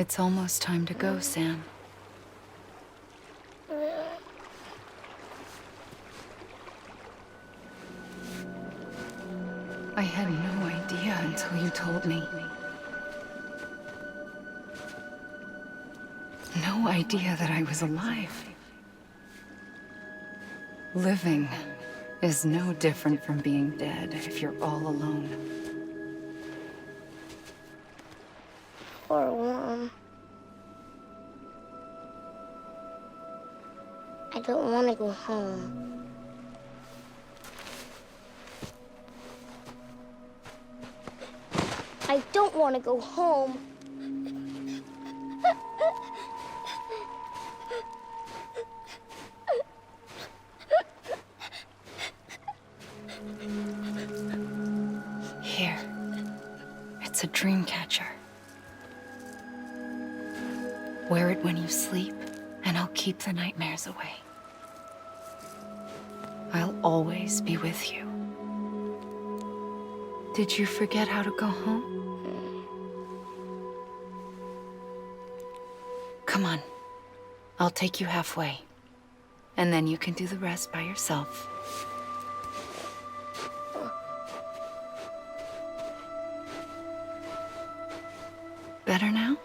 It's almost time to go, Sam. I had no idea until you told me. No idea that I was alive. Living is no different from being dead if you're all alone. Poor Mom. I don't want to go home. I don't want to go home. Here. It's a dream catcher. Wear it when you sleep, and I'll keep the nightmares away. I'll always be with you. Did you forget how to go home? Come on. I'll take you halfway. And then you can do the rest by yourself. Better now?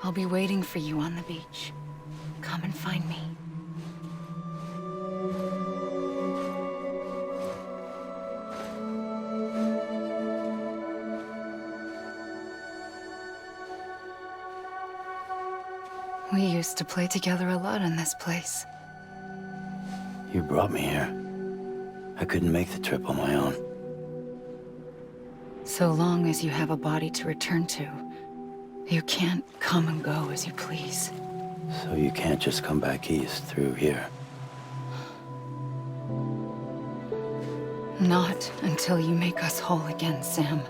I'll be waiting for you on the beach. Come and find me. We used to play together a lot in this place. You brought me here. I couldn't make the trip on my own. So long as you have a body to return to, you can't come and go as you please. So you can't just come back east through here? Not until you make us whole again, Sam.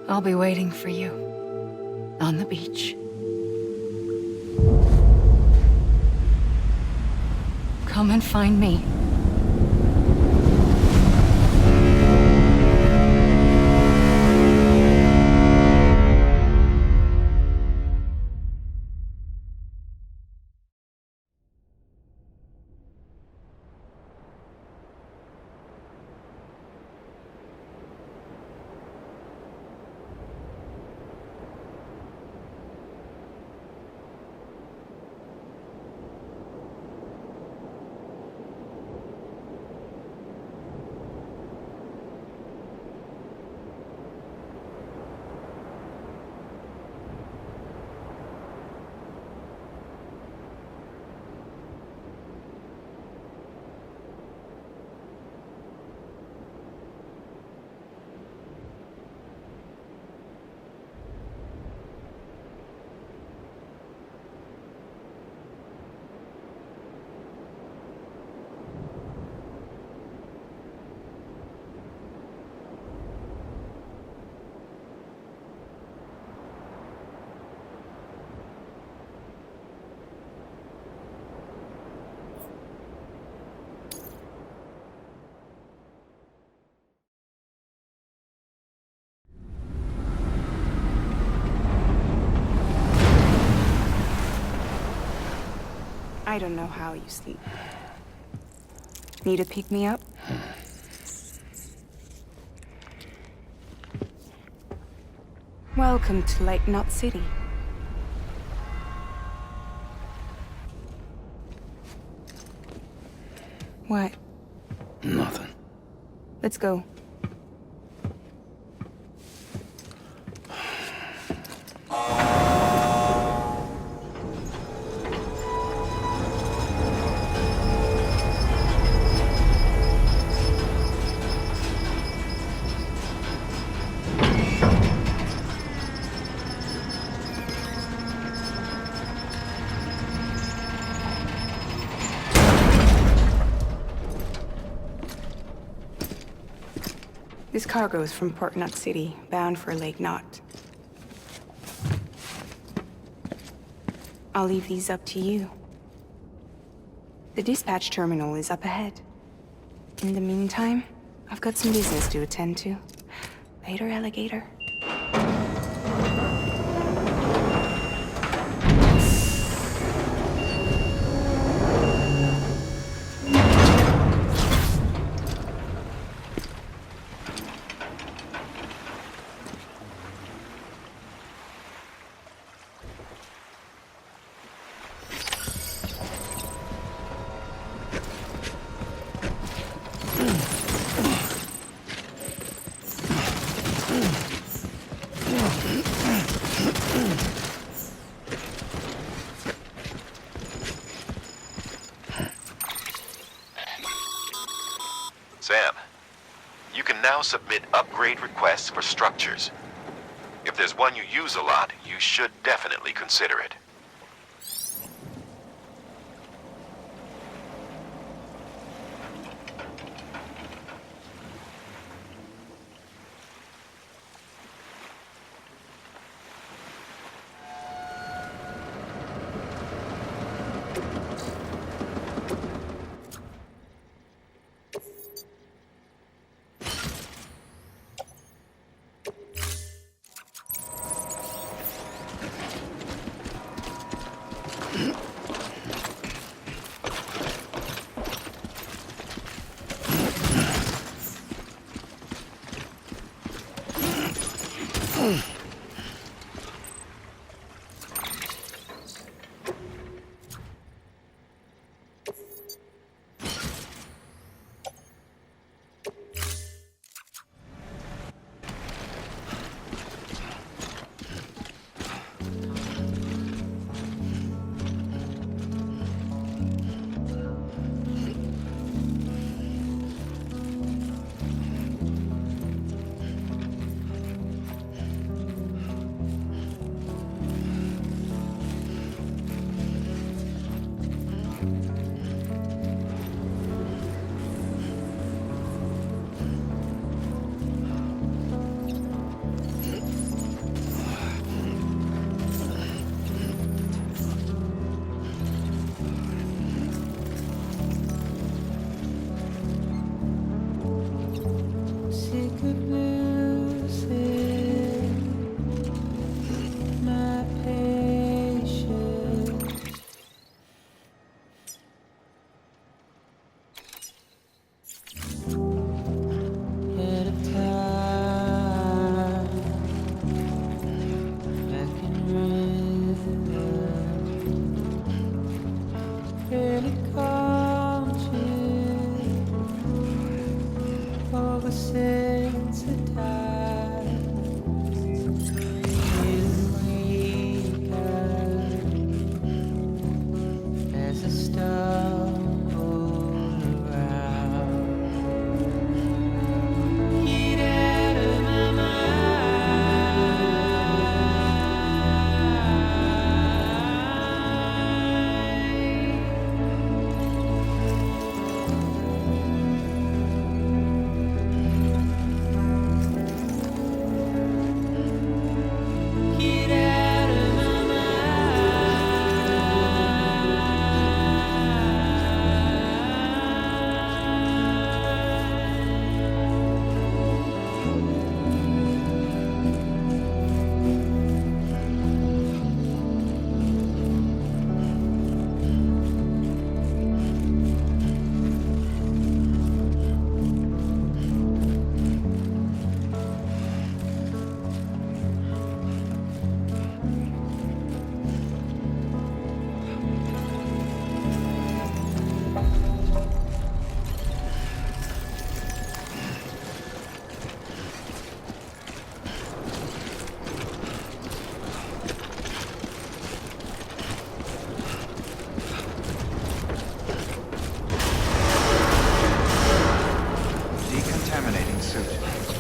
I'll be waiting for you on the beach. Come and find me. I don't know how you sleep. Need to pick me up? Welcome to Lake Knot City. What? Nothing. Let's go. This cargo is from Port Knot City, bound for Lake Knot. I'll leave these up to you. The dispatch terminal is up ahead. In the meantime, I've got some business to attend to. Later, alligator. Sam, you can now submit upgrade requests for structures. If there's one you use a lot, you should definitely consider it.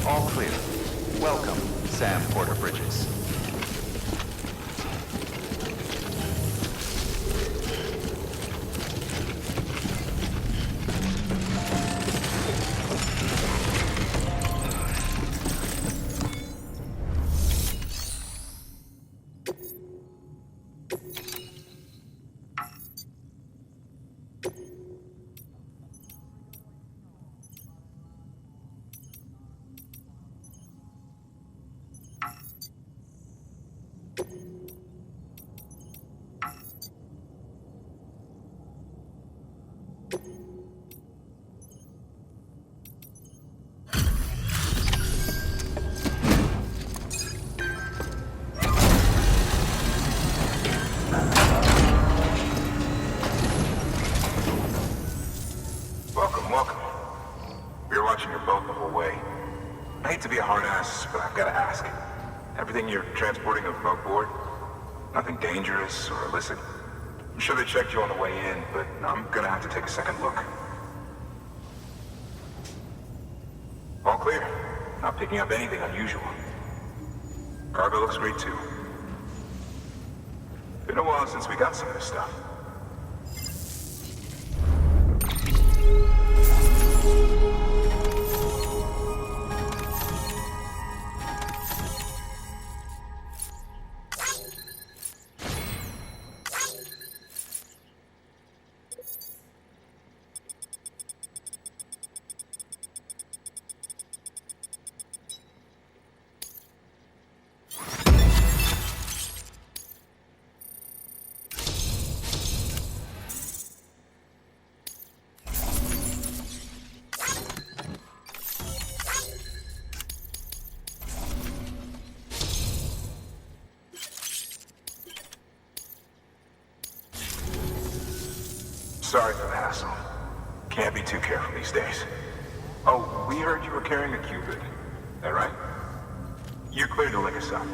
All clear. Welcome, Sam Porter Bridges. smartass, but I've got to ask. Everything you're transporting above board? Nothing dangerous or illicit? I'm sure they checked you on the way in, but I'm gonna have to take a second look. All clear. Not picking up anything unusual. Cargo looks great too. Been a while since we got some of this stuff. Sorry for the hassle. Can't be too careful these days. Oh, we heard you were carrying a Cupid. That right? You're clear to link us up.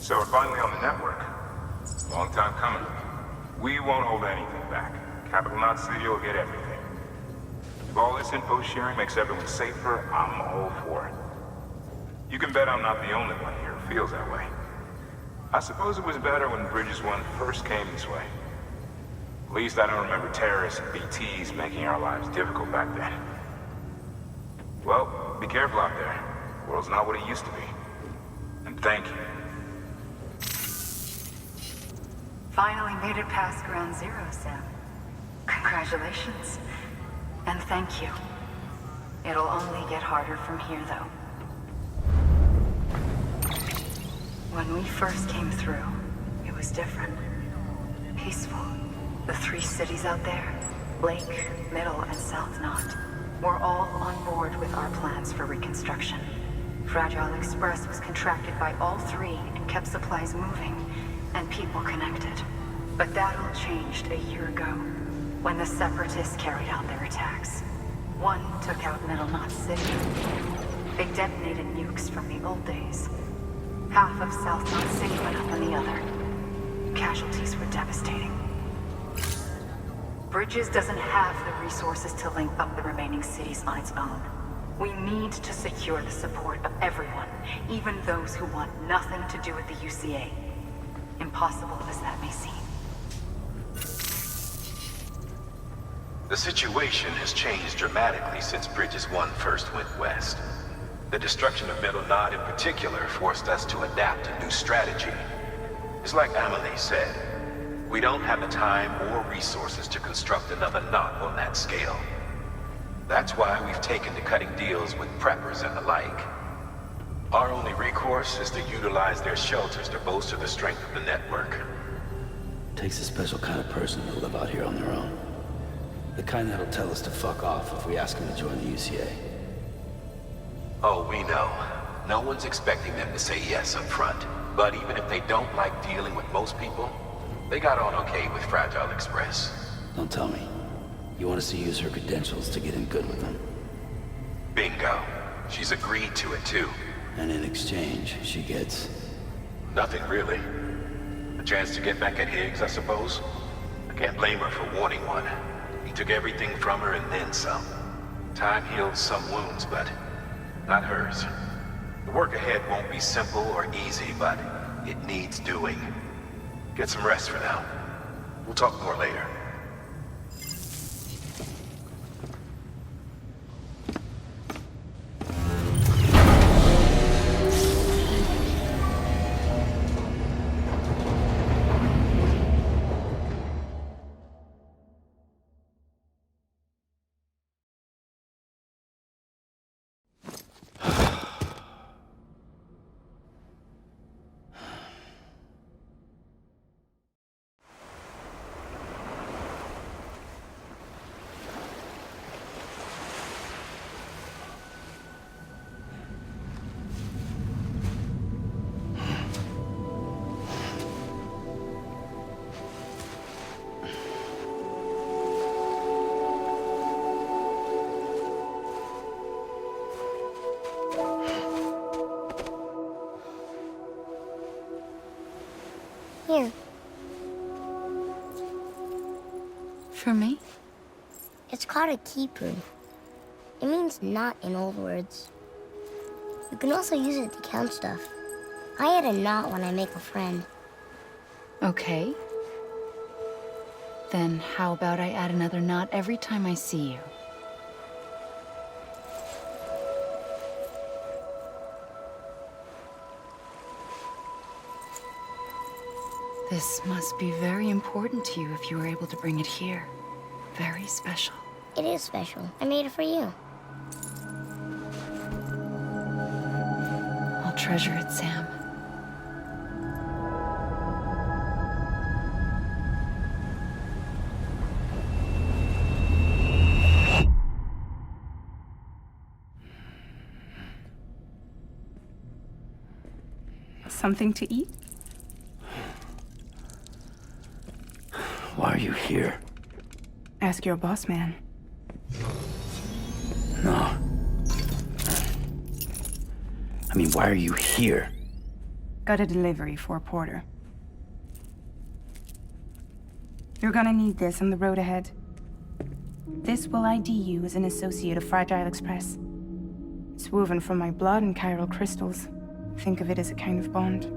So we're finally on the network. Long time coming. We won't hold anything back. Capital Knot City will get everything. If all this info sharing makes everyone safer, I'm all for it. You can bet I'm not the only one here who feels that way. I suppose it was better when Bridges 1 first came this way. At least I don't remember terrorists and BTs making our lives difficult back then. Well, be careful out there. The world's not what it used to be. And thank you. Finally made it past ground zero, Sam. Congratulations. And thank you. It'll only get harder from here, though. When we first came through, it was different. Peaceful. The 3 cities out there, Lake, Middle, and South Knot, were all on board with our plans for reconstruction. Fragile Express was contracted by all 3 and kept supplies moving and people connected. But that all changed a year ago, when the Separatists carried out their attacks. One took out Middle Knot City. They detonated nukes from the old days. Half of South Knot City went up on the other. Casualties were devastating. Bridges doesn't have the resources to link up the remaining cities on its own. We need to secure the support of everyone, even those who want nothing to do with the UCA. Impossible as that may seem. The situation has changed dramatically since Bridges 1 first went west. The destruction of Middle Knot in particular forced us to adapt a new strategy. It's like Amelie said, we don't have the time or resources to construct another knot on that scale. That's why we've taken to cutting deals with preppers and the like. Our only recourse is to utilize their shelters to bolster the strength of the network. Takes a special kind of person to live out here on their own. The kind that'll tell us to fuck off if we ask them to join the UCA. Oh, we know. No one's expecting them to say yes up front. But even if they don't like dealing with most people, they got on okay with Fragile Express. Don't tell me. You want us to use her credentials to get in good with them? Bingo. She's agreed to it too. And in exchange, she gets... Nothing really. A chance to get back at Higgs, I suppose. I can't blame her for wanting one. He took everything from her and then some. Time heals some wounds, but not hers. The work ahead won't be simple or easy, but it needs doing. Get some rest for now. We'll talk more later. Here. For me? It's called a keeper. It means knot in old words. You can also use it to count stuff. I add a knot when I make a friend. Okay. Then how about I add another knot every time I see you? This must be very important to you if you were able to bring it here. Very special. It is special. I made it for you. I'll treasure it, Sam. Something to eat? Why are you here? Ask your boss man. No. I mean, why are you here? Got a delivery for a porter. You're gonna need this on the road ahead. This will ID you as an associate of Fragile Express. It's woven from my blood and chiral crystals. Think of it as a kind of bond.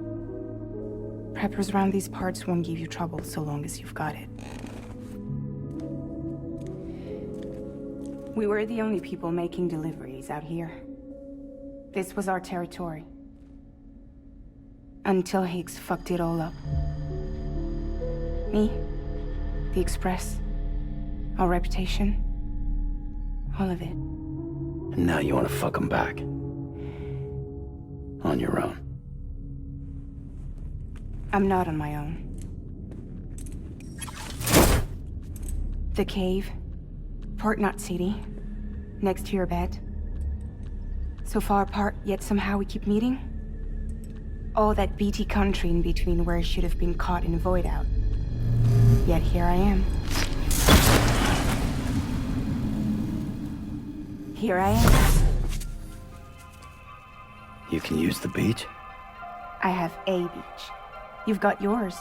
Preppers around these parts won't give you trouble so long as you've got it. We were the only people making deliveries out here. This was our territory. Until Higgs fucked it all up. Me, the Express, our reputation, all of it. And now you want to fuck them back. On your own. I'm not on my own. The cave, Port Knot City, next to your bed. So far apart, yet somehow we keep meeting. All that BT country in between where I should have been caught in a void out. Yet here I am. Here I am. You can use the beach? I have a beach. You've got yours.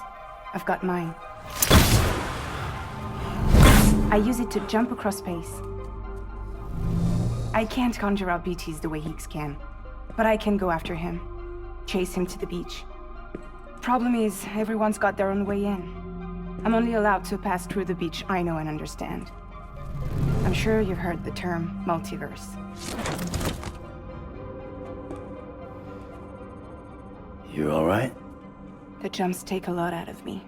I've got mine. I use it to jump across space. I can't conjure up BTs the way Higgs can, but I can go after him, chase him to the beach. Problem is, everyone's got their own way in. I'm only allowed to pass through the beach I know and understand. I'm sure you've heard the term multiverse. You all right? The jumps take a lot out of me.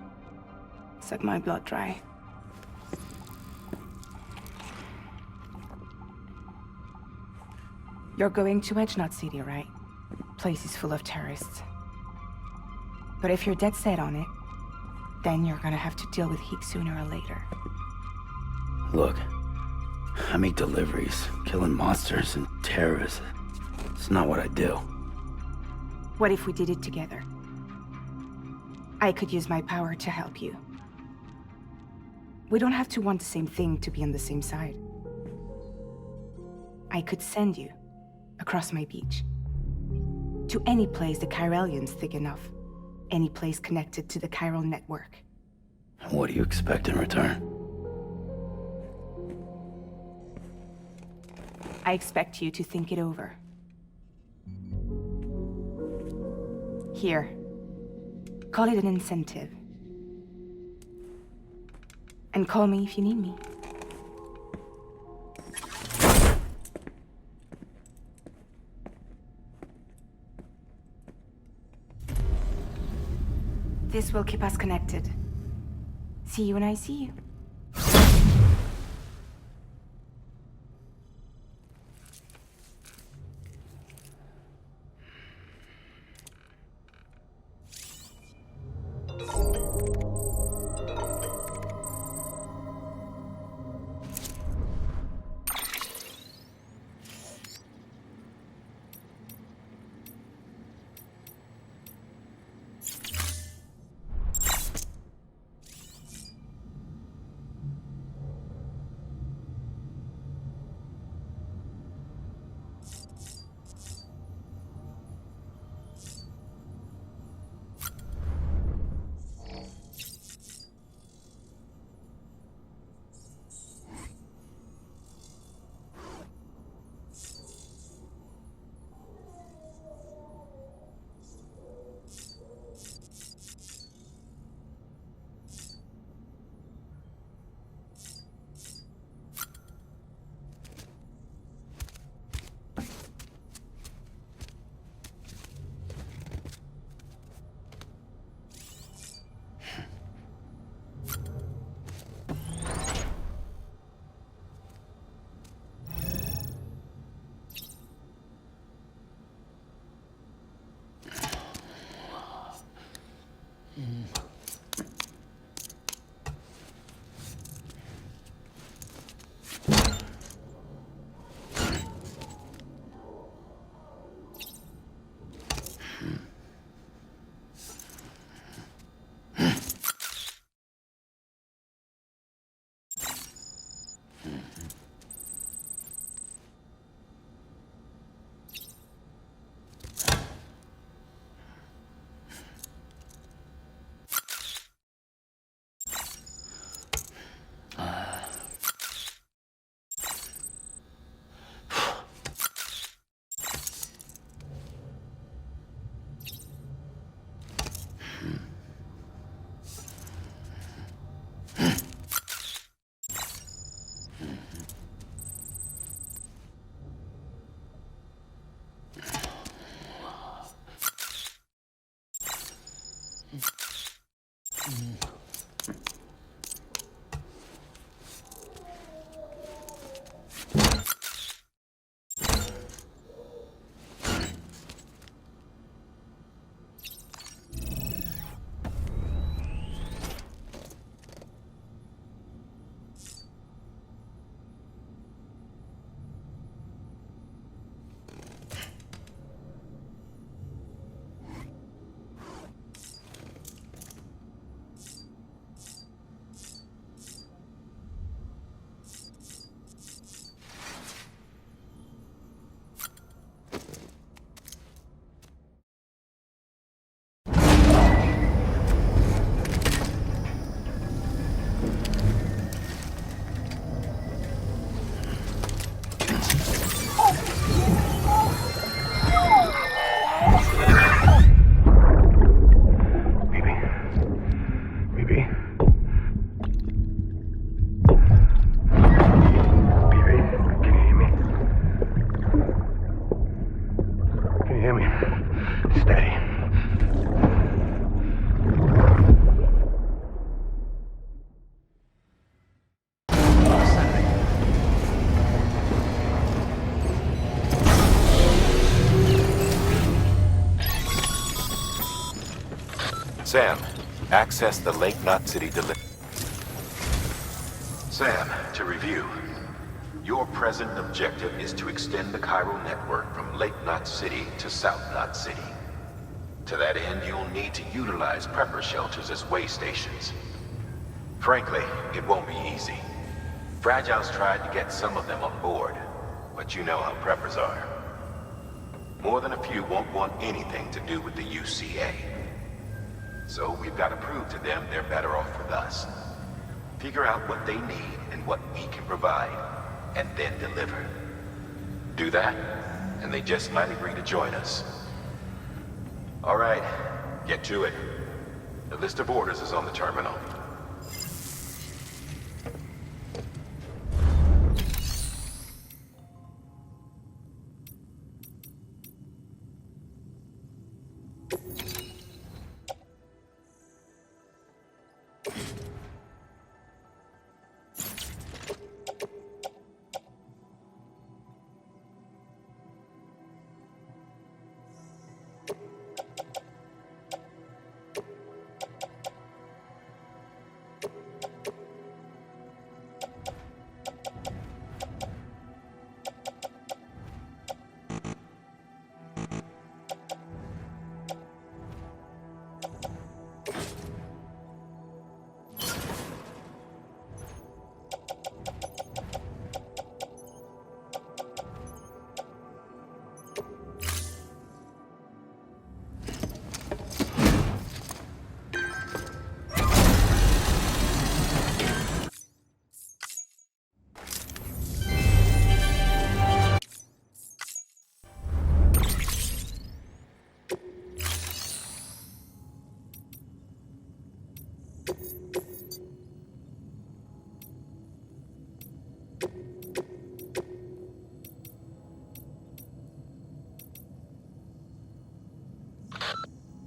Suck my blood dry. You're going to Edge Knot City, right? Place is full of terrorists. But if you're dead set on it, then you're gonna have to deal with Higgs sooner or later. Look, I make deliveries, killing monsters and terrorists. It's not what I do. What if we did it together? I could use my power to help you. We don't have to want the same thing to be on the same side. I could send you across my beach. To any place the Chiralian's thick enough. Any place connected to the chiral network. What do you expect in return? I expect you to think it over. Here. Call it an incentive. And call me if you need me. This will keep us connected. See you when I see you. Sam, access the Lake Knot City delivery. Sam, to review. Your present objective is to extend the chiral network from Lake Knot City to South Knot City. To that end, you'll need to utilize prepper shelters as way stations. Frankly, it won't be easy. Fragile's tried to get some of them on board, but you know how preppers are. More than a few won't want anything to do with the UCA. So we've got to prove to them they're better off with us. Figure out what they need and what we can provide, and then deliver. Do that, and they just might agree to join us. All right, get to it. The list of orders is on the terminal.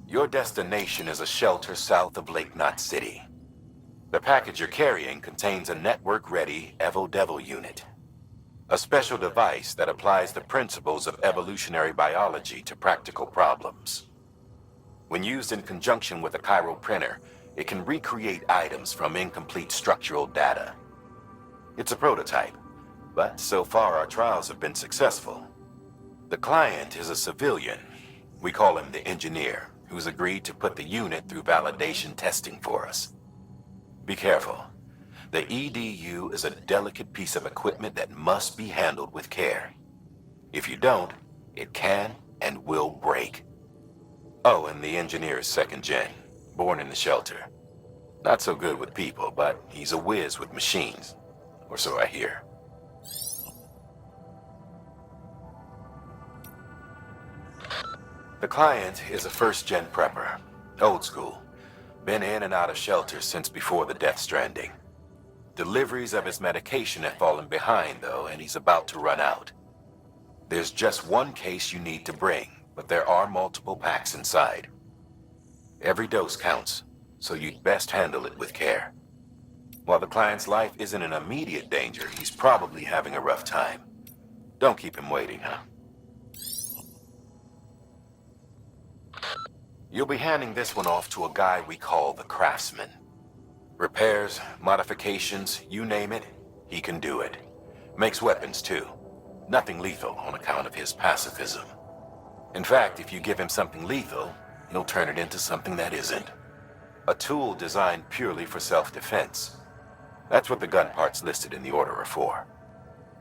Your destination is a shelter south of Lake Knot City. The package you're carrying contains a network-ready Evo-Devil unit. A special device that applies the principles of evolutionary biology to practical problems. When used in conjunction with a chiral printer, it can recreate items from incomplete structural data. It's a prototype, but so far our trials have been successful. The client is a civilian. We call him the engineer, who's agreed to put the unit through validation testing for us. Be careful. The EDU is a delicate piece of equipment that must be handled with care. If you don't, it can and will break. Oh, and the engineer is second gen, born in the shelter. Not so good with people, but he's a whiz with machines, or so I hear. The client is a first-gen prepper, old school. Been in and out of shelters since before the death stranding. Deliveries of his medication have fallen behind, though, and he's about to run out. There's just one case you need to bring, but there are multiple packs inside. Every dose counts, so you'd best handle it with care. While the client's life isn't in immediate danger, he's probably having a rough time. Don't keep him waiting, huh? You'll be handing this one off to a guy we call the Craftsman. Repairs, modifications, you name it, he can do it. Makes weapons too. Nothing lethal on account of his pacifism. In fact, if you give him something lethal, he'll turn it into something that isn't. A tool designed purely for self-defense. That's what the gun parts listed in the order are for.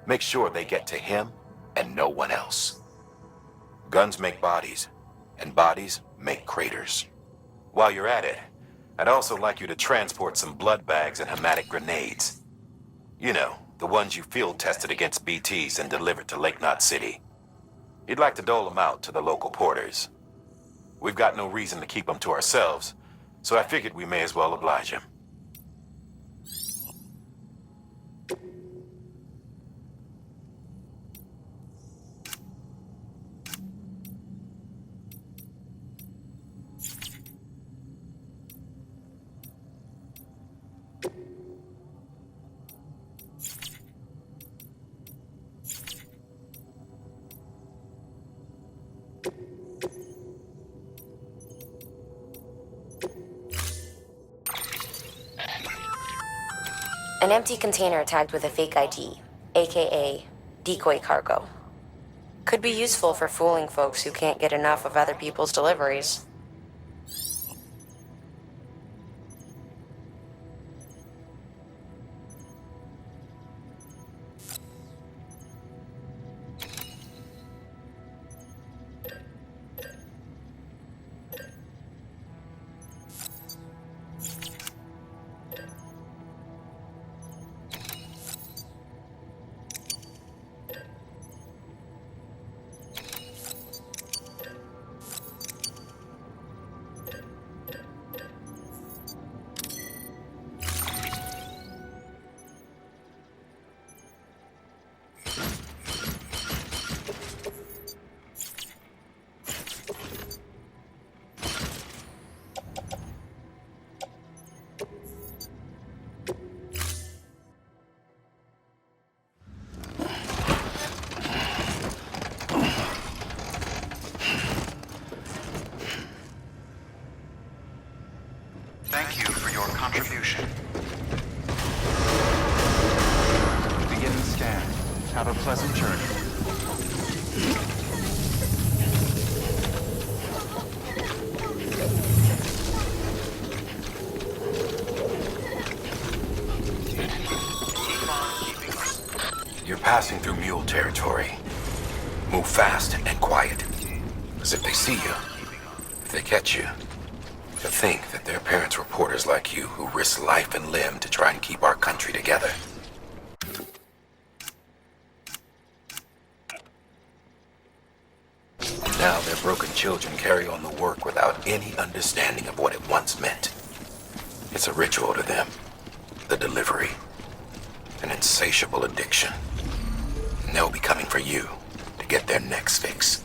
Make sure they get to him and no one else. Guns make bodies, and bodies make craters. While you're at it, I'd also like you to transport some blood bags and hematic grenades. You know, the ones you field tested against BTs and delivered to Lake Knot City. You'd like to dole them out to the local porters. We've got no reason to keep them to ourselves, so I figured we may as well oblige him. An empty container tagged with a fake ID, aka decoy cargo. Could be useful for fooling folks who can't get enough of other people's deliveries. passing through mule territory. Move fast and quiet. Because if they see you, if they catch you, to think that their parents were porters like you who risked life and limb to try and keep our country together. Now their broken children carry on the work without any understanding of what it once meant. It's a ritual to them. The delivery. An insatiable addiction. And they'll be coming for you to get their next fix.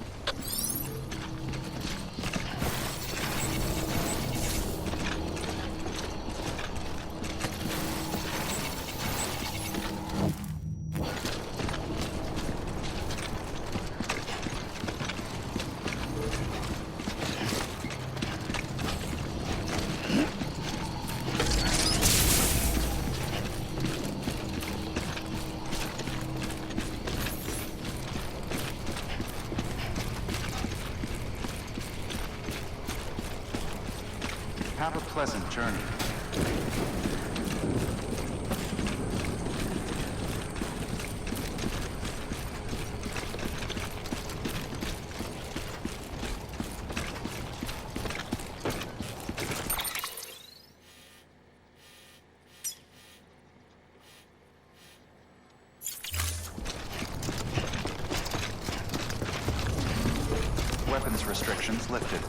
Have a pleasant journey. Weapons restrictions lifted.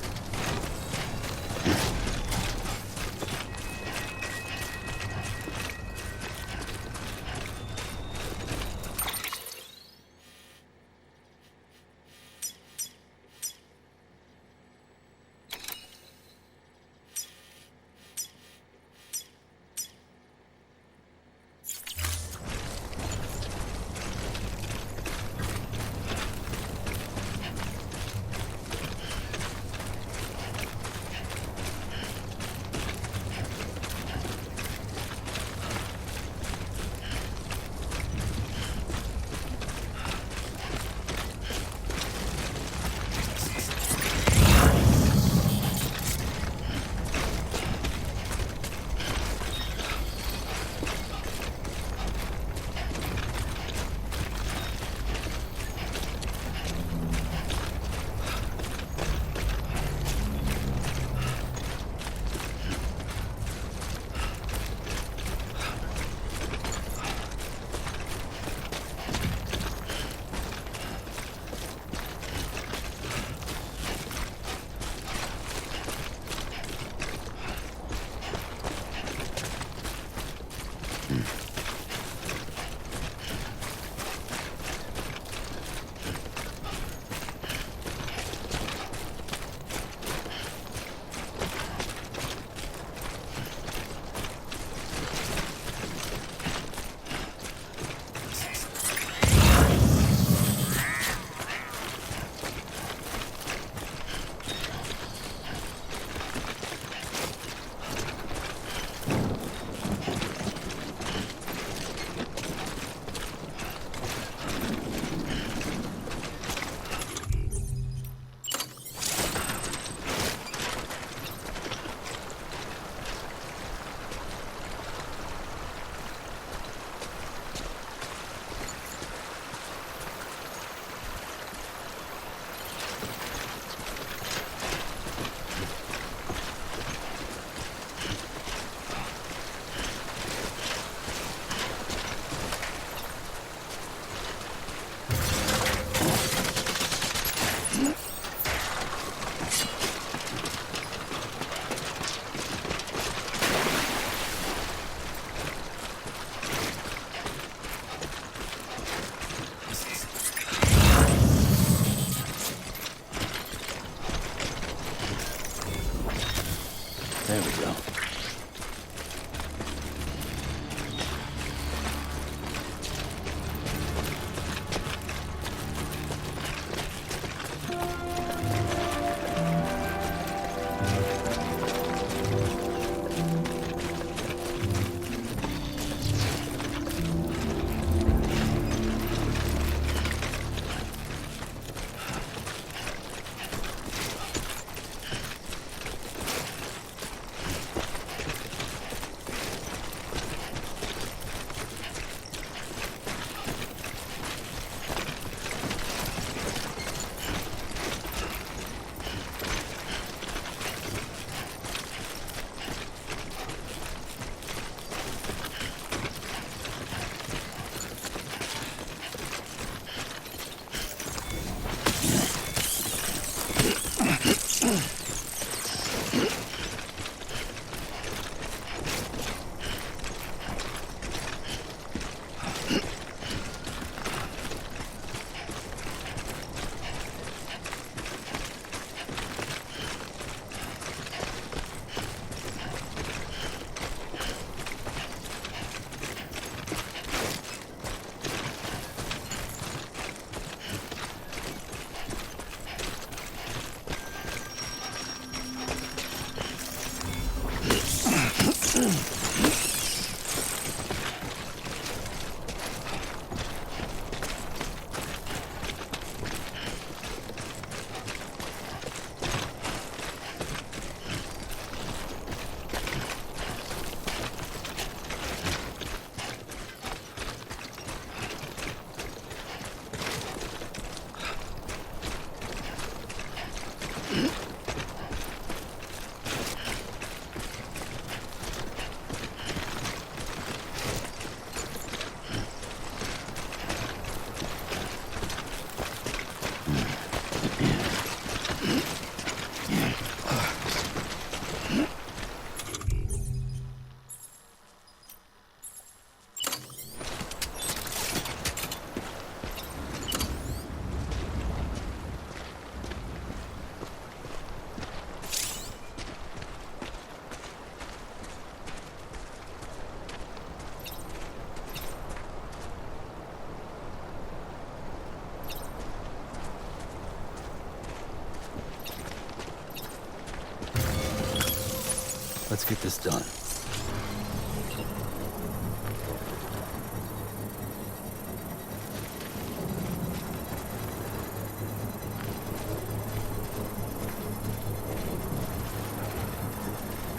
Let's get this done.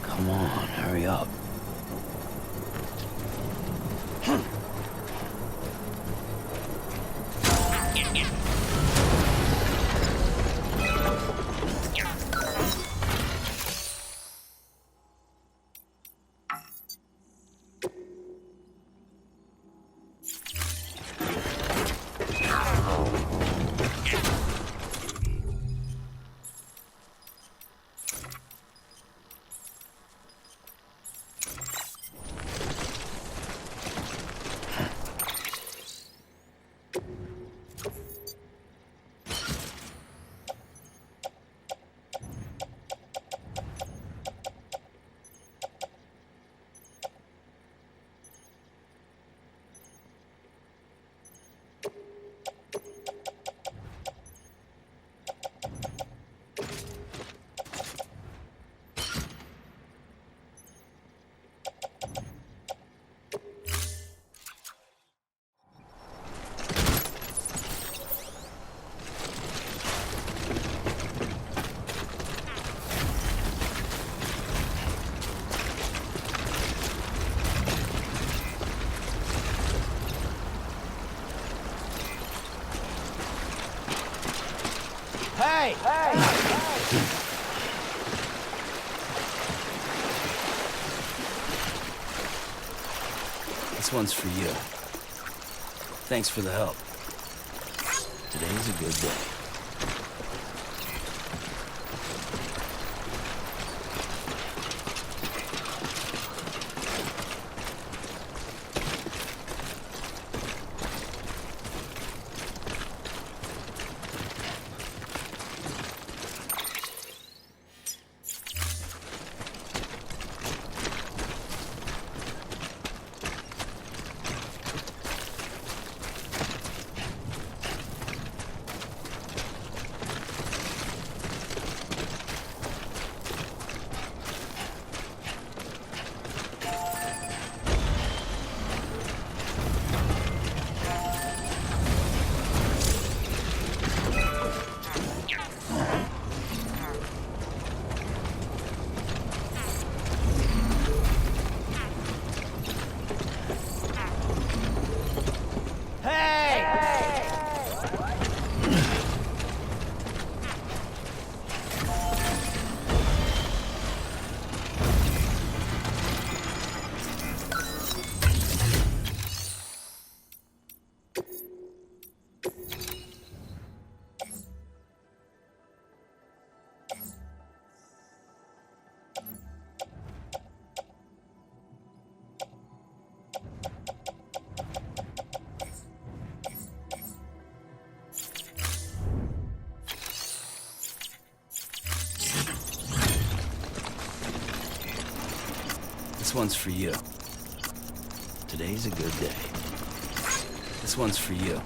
Come on, hurry up. This one's for you. Thanks for the help. Today's a good day. This one's for you. Today's a good day. This one's for you.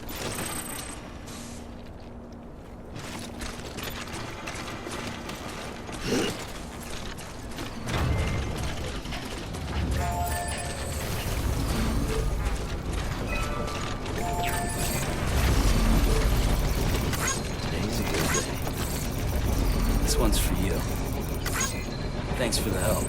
Today's a good day. This one's for you. Thanks for the help.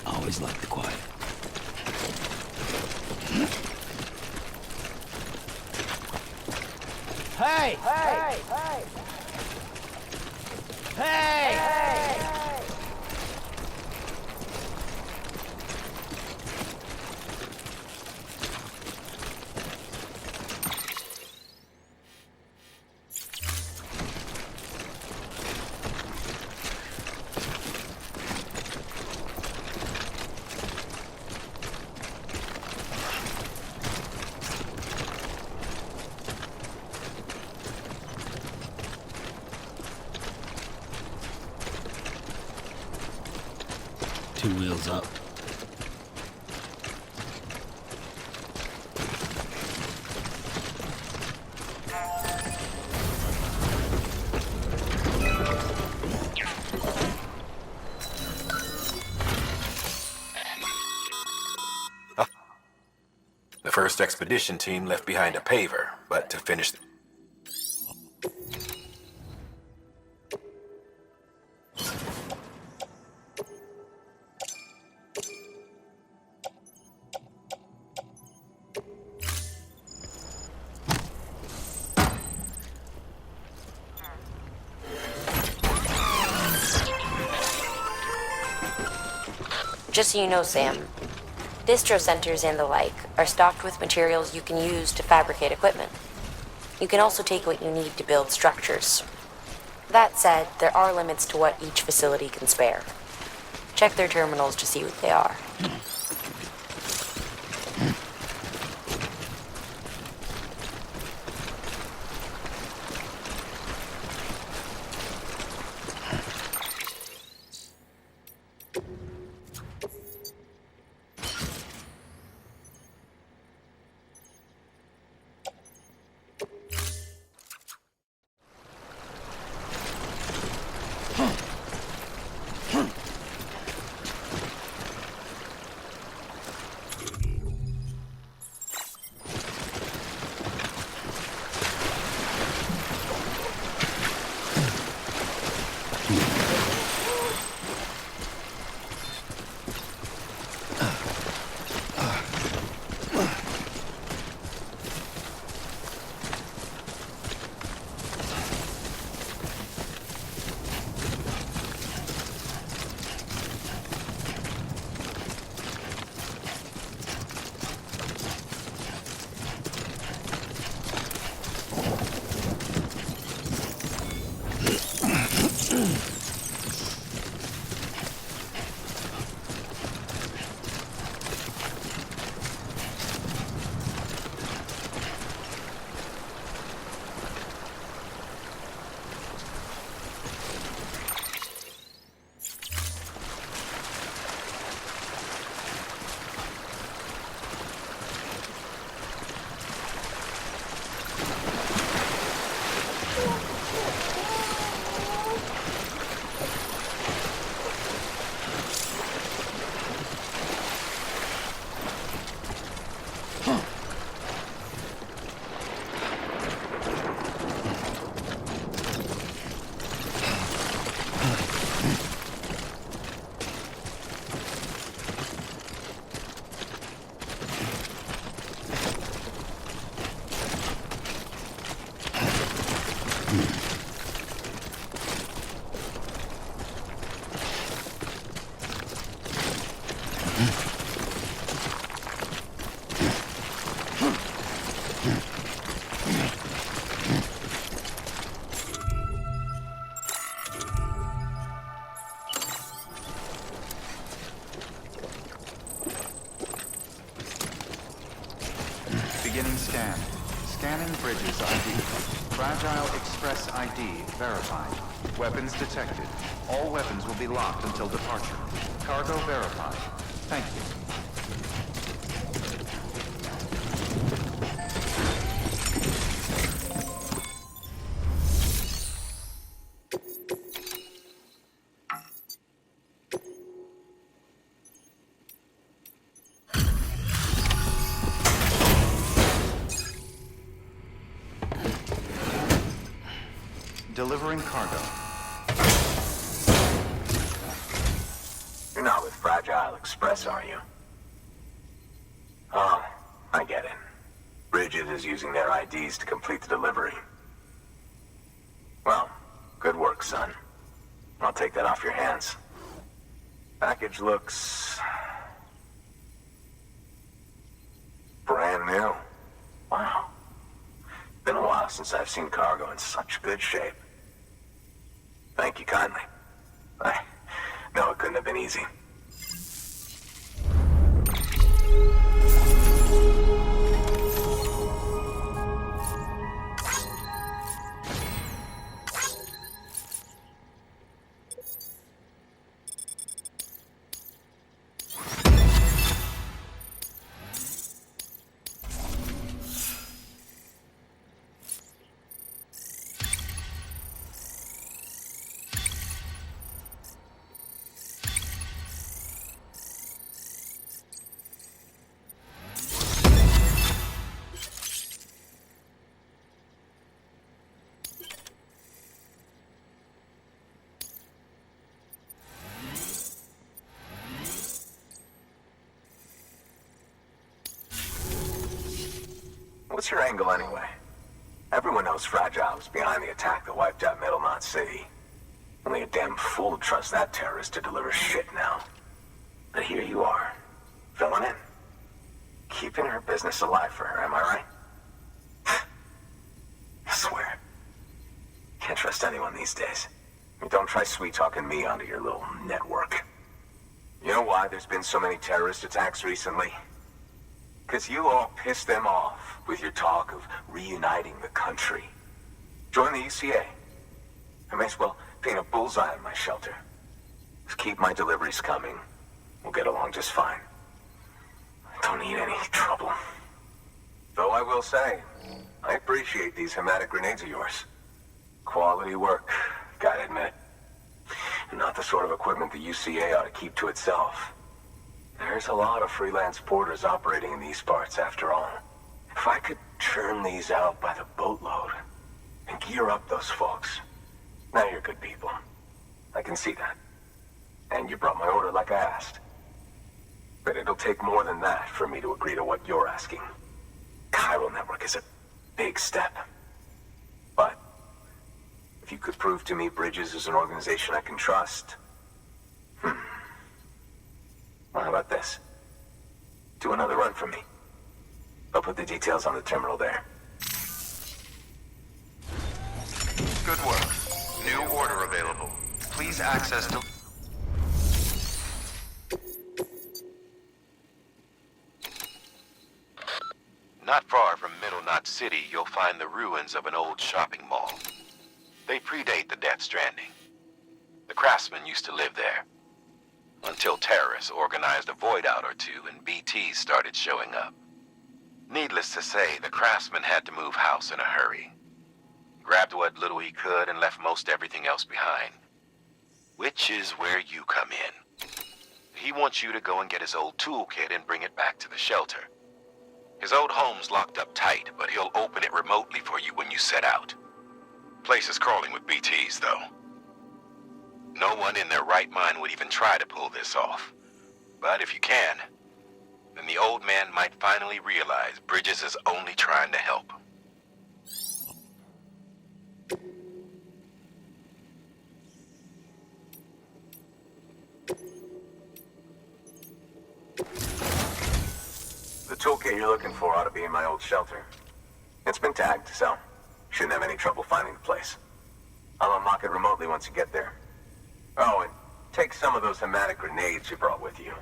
Always like the quiet. Hey! Hey! Hey! Two wheels up. The first expedition team left behind a paver, but to finish... Just so you know, Sam, distro centers and the like are stocked with materials you can use to fabricate equipment. You can also take what you need to build structures. That said, there are limits to what each facility can spare. Check their terminals to see what they are. Beginning scan. Scanning bridges ID. Fragile Express ID verified. Weapons detected. All weapons will be locked until departure. Cargo verified. Thank you. Delivering cargo. You're not with Fragile Express, are you? Oh, I get it. Bridget is using their IDs to complete the delivery. Well, good work, son. I'll take that off your hands. Package looks... brand new. Wow. Been a while since I've seen cargo in such good shape. Thank you kindly. I know it couldn't have been easy. What's your angle anyway? Everyone knows Fragile was behind the attack that wiped out Middle Knot City. Only a damn fool would trust that terrorist to deliver shit now. But here you are, filling in. Keeping her business alive for her, am I right? I swear. Can't trust anyone these days. Don't try sweet-talking me onto your little network. You know why there's been so many terrorist attacks recently? Because you all pissed them off with your talk of reuniting the country. Join the UCA. I may as well paint a bullseye on my shelter. Just keep my deliveries coming. We'll get along just fine. I don't need any trouble. Though I will say, I appreciate these hematic grenades of yours. Quality work, gotta admit. Not the sort of equipment the UCA ought to keep to itself. There's a lot of freelance porters operating in these parts, after all. If I could churn these out by the boatload and gear up those folks. Now you're good people. I can see that. And you brought my order like I asked. But it'll take more than that for me to agree to what you're asking. Chiral Network is a big step. But if you could prove to me Bridges is an organization I can trust... Well, how about this? Do another run for me. I'll put the details on the terminal there. Good work. New order available. Please access to... Not far from Middle Knot City, you'll find the ruins of an old shopping mall. They predate the Death Stranding. The craftsmen used to live there. Until terrorists organized a void out or two and BTs started showing up. Needless to say, the craftsman had to move house in a hurry. Grabbed what little he could and left most everything else behind. Which is where you come in. He wants you to go and get his old toolkit and bring it back to the shelter. His old home's locked up tight, but he'll open it remotely for you when you set out. Place is crawling with BTs, though. No one in their right mind would even try to pull this off. But if you can, then the old man might finally realize Bridges is only trying to help. The toolkit you're looking for ought to be in my old shelter. It's been tagged, so shouldn't have any trouble finding the place. I'll unlock it remotely once you get there. Oh, and take some of those hematic grenades you brought with you.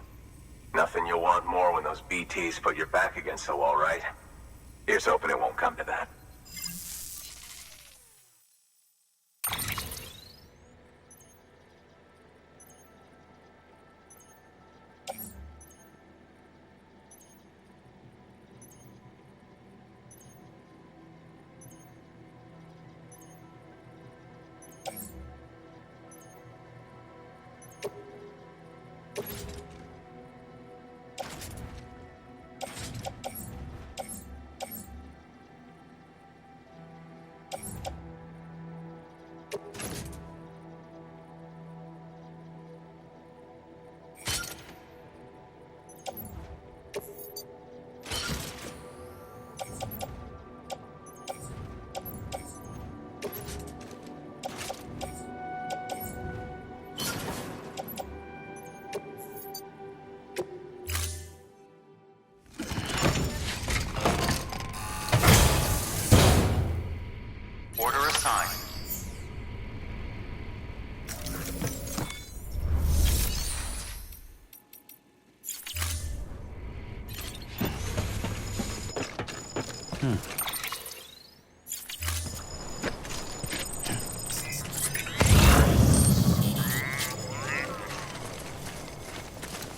Nothing you'll want more when those BTs put your back against the wall, right? Here's hoping it won't come to that. time.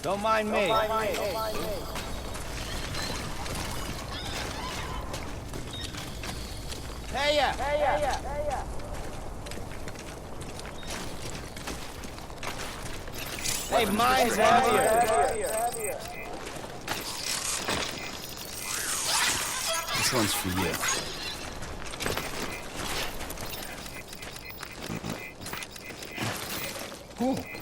Don't mind me. Hey ya! Hey, mine's heavier. This one's for you. Cool.